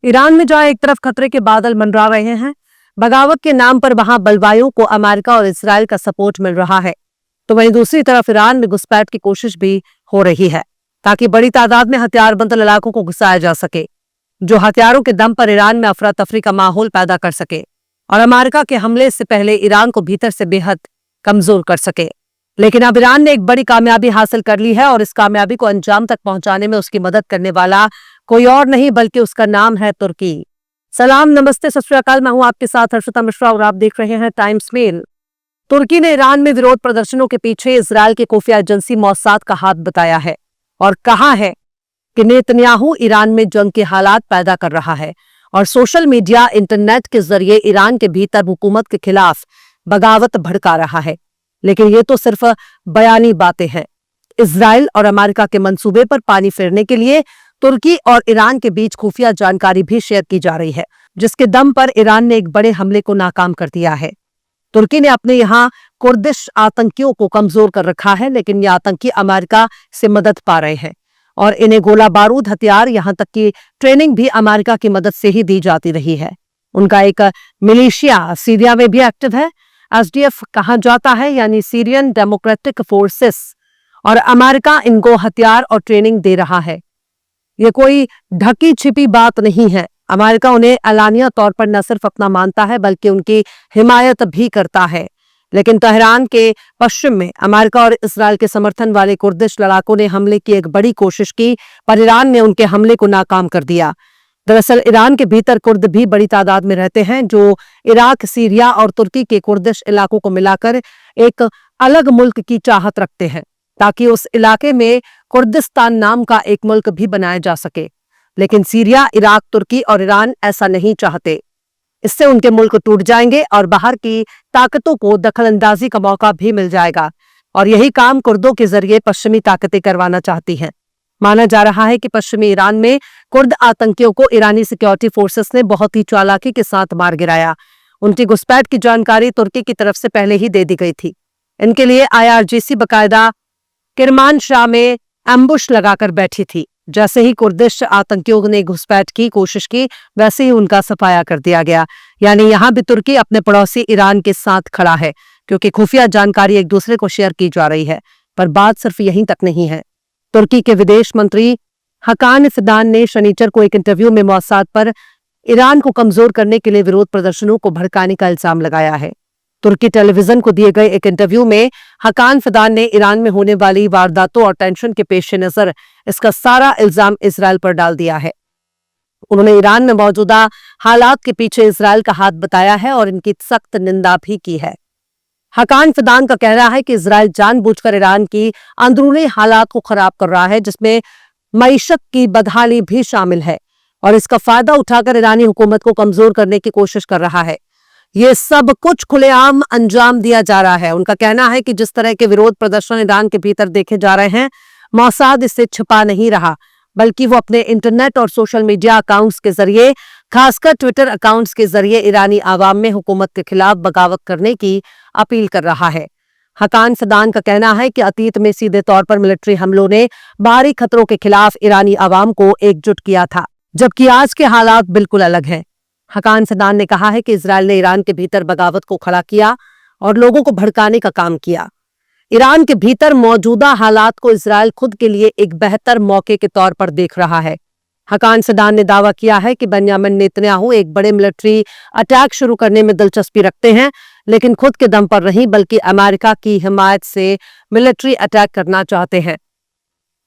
Iran में जहां एक तरफ खतरे के बादल मंडरा रहे हैं, बगावत के नाम पर वहां बलवाइयों को अमेरिका और इसराइल का सपोर्ट मिल रहा है, तो वहीं दूसरी तरफ ईरान में घुसपैठ की कोशिश भी हो रही है ताकि बड़ी तादाद में हथियारबंद इलाकों को घुसाया जा सके, जो हथियारों के दम पर ईरान में अफरा तफरी का माहौल पैदा कर सके और अमेरिका के हमले से पहले ईरान को भीतर से बेहद कमजोर कर सके। लेकिन अब ईरान ने एक बड़ी कामयाबी हासिल कर ली है और इस कामयाबी को अंजाम तक पहुंचाने में उसकी मदद करने वाला कोई और नहीं बल्कि उसका नाम है तुर्की। सलाम, नमस्ते, सत श्री अकाल। मैं हूं आपके साथ हर्षिता मिश्रा और आप देख रहे हैं टाइम्स मेल। तुर्की ने ईरान में विरोध प्रदर्शनों के पीछे इजरायल की खुफिया एजेंसी मोसाद का हाथ बताया है और कहा है कि नेतन्याहू ईरान में जंग के हालात पैदा कर रहा है और सोशल मीडिया, इंटरनेट के जरिए ईरान के भीतर हुकूमत के खिलाफ बगावत भड़का रहा है। लेकिन ये तो सिर्फ बयानी बातें हैं। इजरायल और अमेरिका के मंसूबे पर पानी फेरने के लिए तुर्की और ईरान के बीच खुफिया जानकारी भी शेयर की जा रही है, जिसके दम पर ईरान ने एक बड़े हमले को नाकाम कर दिया है। तुर्की ने अपने यहाँ कुर्दिश आतंकियों को कमजोर कर रखा है, लेकिन ये आतंकी अमेरिका से मदद पा रहे हैं और इन्हें गोला बारूद, हथियार, यहां तक कि ट्रेनिंग भी अमेरिका की मदद से ही दी जाती रही है। उनका एक मिलिशिया सीरिया में भी एक्टिव है। एसडीएफ कहा जाता है, यानी सीरियन डेमोक्रेटिक फोर्सेस, और अमेरिका इनको हथियार और ट्रेनिंग दे रहा है। ये कोई ढकी छिपी बात नहीं है। अमेरिका उन्हें एलानिया तौर पर न सिर्फ अपना मानता है बल्कि उनकी हिमायत भी करता है। लेकिन तेहरान के पश्चिम में अमेरिका और इजरायल के समर्थन वाले कुर्दिश लड़ाकों ने हमले की एक बड़ी कोशिश की, पर ईरान ने उनके हमले को नाकाम कर दिया। दरअसल ईरान के भीतर कुर्द भी बड़ी तादाद में रहते हैं, जो इराक, सीरिया और तुर्की के कुर्दिश इलाकों को मिलाकर एक अलग मुल्क की चाहत रखते हैं ताकि उस इलाके में कुर्दिस्तान नाम का एक मुल्क भी बनाया जा सके। लेकिन सीरिया, इराक, तुर्की और ईरान ऐसा नहीं चाहते। इससे उनके मुल्क टूट जाएंगे और बाहर की ताकतों को दखलंदाजी का मौका भी मिल जाएगा, और यही काम कुर्दों के जरिए पश्चिमी ताकतें करवाना चाहती हैं। माना जा रहा है कि पश्चिमी ईरान में कुर्द आतंकियों को ईरानी सिक्योरिटी फोर्सेस ने बहुत ही चालाकी के साथ मार गिराया। उनकी घुसपैठ की जानकारी तुर्की की तरफ से पहले ही दे दी गई थी। इनके लिए IRGC बकायदा किरमानशाह में एम्बुश लगाकर बैठी थी। जैसे ही कुर्दिश आतंकियों ने घुसपैठ की कोशिश की, वैसे ही उनका सफाया कर दिया गया। यानी यहां भी तुर्की अपने पड़ोसी ईरान के साथ खड़ा है, क्योंकि खुफिया जानकारी एक दूसरे को शेयर की जा रही है। पर बात सिर्फ यहीं तक नहीं है। तुर्की के विदेश मंत्री हकान फिदान ने शनिचर को एक इंटरव्यू में मोसाद पर ईरान को कमजोर करने के लिए विरोध प्रदर्शनों को भड़काने का इल्जाम लगाया है। तुर्की टेलीविजन को दिए गए एक इंटरव्यू में हकान फिदान ने ईरान में होने वाली वारदातों और टेंशन के पेश नजर इसका सारा इल्जाम इजरायल पर डाल दिया है। उन्होंने ईरान में मौजूदा हालात के पीछे इजरायल का हाथ बताया है और इनकी सख्त निंदा भी की है। हकान फिदान का कहना है कि इजरायल जानबूझकर ईरान की अंदरूनी हालात को खराब कर रहा है, जिसमें मईशत की बदहाली भी शामिल है, और इसका फायदा उठाकर ईरानी हुकूमत को कमजोर करने की कोशिश कर रहा है। ये सब कुछ खुलेआम अंजाम दिया जा रहा है। उनका कहना है कि जिस तरह के विरोध प्रदर्शन ईरान के भीतर देखे जा रहे हैं, मोसाद इससे छिपा नहीं रहा, बल्कि वो अपने इंटरनेट और सोशल मीडिया अकाउंट्स के जरिए, खासकर ट्विटर अकाउंट्स के जरिए ईरानी आवाम में हुकूमत के खिलाफ बगावत करने की अपील कर रहा है। हकान फिदान का कहना है कि अतीत में सीधे तौर पर मिलिट्री हमलों ने बाहरी खतरों के खिलाफ ईरानी आवाम को एकजुट किया था, जबकि आज के हालात बिल्कुल अलग हैं। हकान फिदान ने कहा है कि इजरायल ने ईरान के भीतर बगावत को खड़ा किया और लोगों को भड़काने का काम किया। ईरान के भीतर मौजूदा हालात को इजरायल खुद के लिए एक बेहतर मौके के तौर पर देख रहा है। हकान फिदान ने दावा किया है कि बेंजामिन नेतन्याहू एक बड़े मिलिट्री अटैक शुरू करने में दिलचस्पी रखते हैं, लेकिन खुद के दम पर नहीं बल्कि अमेरिका की हिमायत से मिलिट्री अटैक करना चाहते हैं।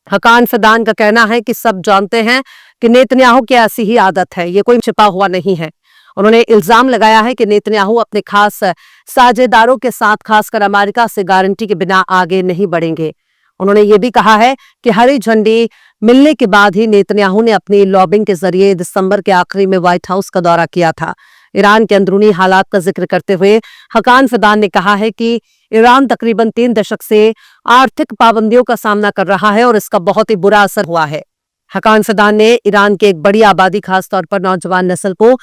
हकान फिदान का कहना है कि सब जानते हैं कि नेतन्याहू की ऐसी ही आदत है, ये कोई छिपा हुआ नहीं है। उन्होंने इल्जाम लगाया है कि नेतन्याहू अपने खास साझेदारों के साथ, खासकर अमेरिका से गारंटी के बिना आगे नहीं बढ़ेंगे। उन्होंने ये भी कहा है कि हरी झंडी मिलने के बाद ही नेतन्याहू ने अपनी लॉबिंग के जरिए दिसंबर के आखिरी में व्हाइट हाउस का दौरा किया था। ईरान के अंदरूनी हालात का जिक्र करते हुए हकान फिदान ने कहा है कि ईरान तकरीबन 3 दशक से आर्थिक पाबंदियों का सामना कर रहा है और इसका बहुत ही बुरा असर हुआ है। हकान फिदान ने ईरान की एक बड़ी आबादी, खासतौर पर नौजवान नस्ल को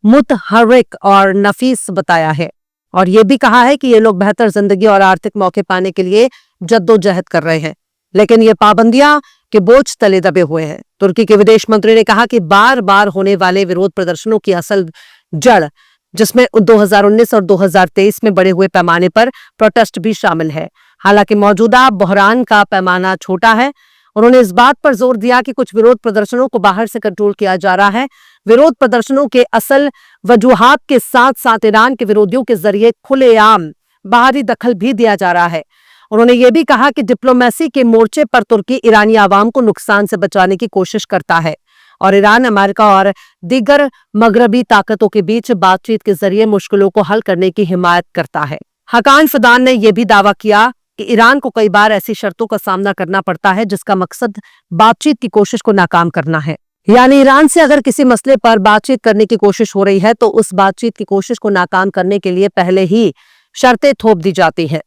मुतहर्रिक और नफीस बताया है, और ये भी कहा है कि ये लोग बेहतर जिंदगी और आर्थिक मौके पाने के लिए जद्दोजहद कर रहे हैं। लेकिन ये पाबंदियां के बोझ तले दबे हुए हैं। तुर्की के विदेश मंत्री ने कहा कि बार बार होने वाले विरोध प्रदर्शनों की असल जड़, जिसमें 2019 और 2023 में बड़े हुए पैमाने पर प्रोटेस्ट भी शामिल है। हालांकि मौजूदा बहरान का पैमाना छोटा है। उन्होंने इस बात पर जोर दिया कि कुछ विरोध प्रदर्शनों को बाहर से कंट्रोल किया जा रहा है। विरोध प्रदर्शनों के असल वजूहात के साथ साथ ईरान के विरोधियों के जरिए खुलेआम बाहरी दखल भी दिया जा रहा है। उन्होंने ये भी कहा कि डिप्लोमेसी के मोर्चे पर तुर्की ईरानी आवाम को नुकसान से बचाने की कोशिश करता है और ईरान, अमेरिका और दीगर मगरबी ताकतों के बीच बातचीत के जरिए मुश्किलों को हल करने की हिमायत करता है। हकान फिदान ने यह भी दावा किया कि ईरान को कई बार ऐसी शर्तों का सामना करना पड़ता है जिसका मकसद बातचीत की कोशिश को नाकाम करना है। यानी ईरान से अगर किसी मसले पर बातचीत करने की कोशिश हो रही है तो उस बातचीत की कोशिश को नाकाम करने के लिए पहले ही शर्तें थोप दी जाती हैं।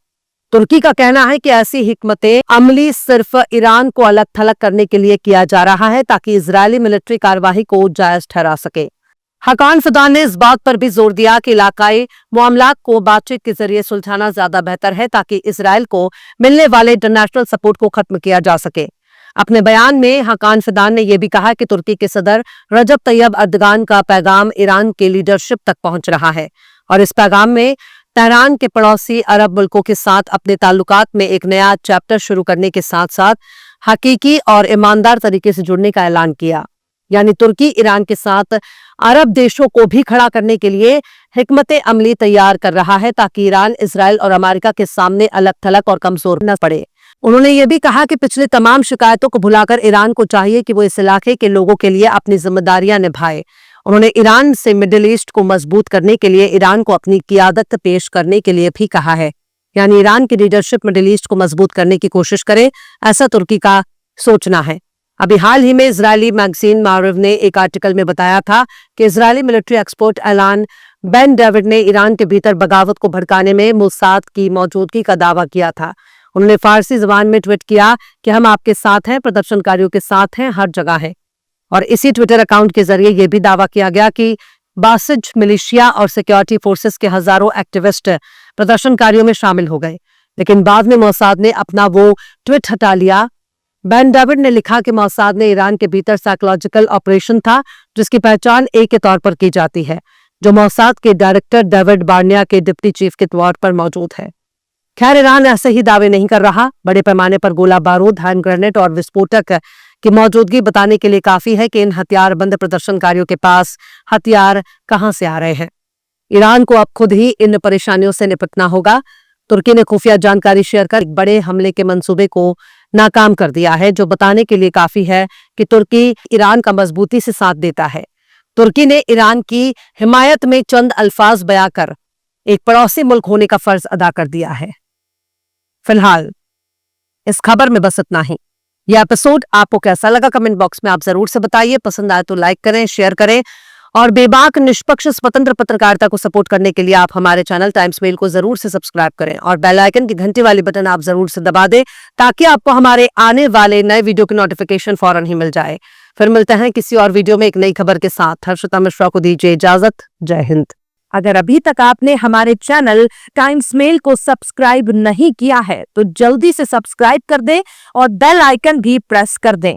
तुर्की का कहना है कि ऐसी हिकमतें अमली सिर्फ ईरान को अलग थलग करने के लिए किया जा रहा है ताकि इजरायली मिलिट्री कार्रवाई को जायज ठहरा सके। हकान फिदान ने इस बात पर भी जोर दिया कि इलाकाई मामलात को बातचीत के जरिए सुलझाना ज्यादा बेहतर है ताकि इजरायल को मिलने वाले इंटरनेशनल सपोर्ट को खत्म किया जा सके। अपने बयान में हकान फिदान ने यह भी कहा कि तुर्की के सदर रजब तैयब अर्दगान का पैगाम ईरान के लीडरशिप तक पहुंच रहा है और इस पैगाम में तेहरान के पड़ोसी अरब मुल्कों के साथ अपने ताल्लुकात में एक नया चैप्टर शुरू करने के साथ साथ हकीकी और ईमानदार तरीके से जुड़ने का ऐलान किया। यानी तुर्की ईरान के साथ अरब देशों को भी खड़ा करने के लिए हिकमत अमली तैयार कर रहा है ताकि ईरान, इजराइल और अमेरिका के सामने अलग थलग और कमजोर न पड़े। उन्होंने ये भी कहा कि पिछली तमाम शिकायतों को भुलाकर ईरान को चाहिए कि वो इस इलाके के लोगों के लिए अपनी जिम्मेदारियां निभाए। उन्होंने ईरान से मिडिल ईस्ट को मजबूत करने के लिए ईरान को अपनी क़ियादत पेश करने के लिए भी कहा है। यानी ईरान की लीडरशिप मिडिल ईस्ट को मजबूत करने की कोशिश करे, ऐसा तुर्की का सोचना है। अभी हाल ही में इजरायली मैगजीन मारिव ने एक आर्टिकल में बताया था कि इजरायली मिलिट्री एक्सपर्ट एलान बेन डेविड ने ईरान के भीतर बगावत को भड़काने में मोसाद की मौजूदगी का दावा किया था। उन्होंने फारसी जबान में ट्वीट किया कि हम आपके साथ हैं, प्रदर्शनकारियों के साथ हैं, हर जगह है। और इसी ट्विटर अकाउंट के जरिए यह भी दावा किया गया कि बासिज मिलिशिया और सिक्योरिटी फोर्सेस के हजारों एक्टिविस्ट प्रदर्शनकारियों में शामिल हो गए, लेकिन बाद में मोसाद ने अपना वो ट्वीट हटा लिया। बेन डेविड ने लिखा कि मोसाद ने ईरान के भीतर साइकोलॉजिकल ऑपरेशन था जिसकी पहचान ए के तौर पर की जाती है, जो मोसाद के डायरेक्टर डेविड बार्निया के डिप्टी चीफ के तौर पर मौजूद है। खैर, ईरान ऐसे ही दावे नहीं कर रहा। बड़े पैमाने पर गोला बारूद, हैंड ग्रेनेड और विस्फोटक की मौजूदगी बताने के लिए काफी है कि इन हथियारबंद प्रदर्शनकारियों के पास हथियार कहां से आ रहे हैं। ईरान को अब खुद ही इन परेशानियों से निपटना होगा। तुर्की ने खुफिया जानकारी शेयर कर एक बड़े हमले के मंसूबे को नाकाम कर दिया है, जो बताने के लिए काफी है कि तुर्की ईरान का मजबूती से साथ देता है। तुर्की ने ईरान की हिमायत में चंद अल्फाज बयां कर एक पड़ोसी मुल्क होने का फर्ज अदा कर दिया है। फिलहाल इस खबर में बस इतना ही। यह एपिसोड आपको कैसा लगा कमेंट बॉक्स में आप जरूर से बताइए। पसंद आए तो लाइक करें, शेयर करें और बेबाक, निष्पक्ष, स्वतंत्र पत्रकारिता को सपोर्ट करने के लिए आप हमारे चैनल टाइम्स मेल को जरूर से सब्सक्राइब करें और बेल आइकन की घंटी वाली बटन आप जरूर से दबा दें ताकि आपको हमारे आने वाले नए वीडियो की नोटिफिकेशन फौरन ही मिल जाए। फिर मिलते हैं किसी और वीडियो में एक नई खबर के साथ। हर्षिता मिश्रा को दीजिए इजाजत। जय हिंद। अगर अभी तक आपने हमारे चैनल टाइम्स मेल को सब्सक्राइब नहीं किया है तो जल्दी से सब्सक्राइब कर दें और बेल आइकन भी प्रेस कर दें।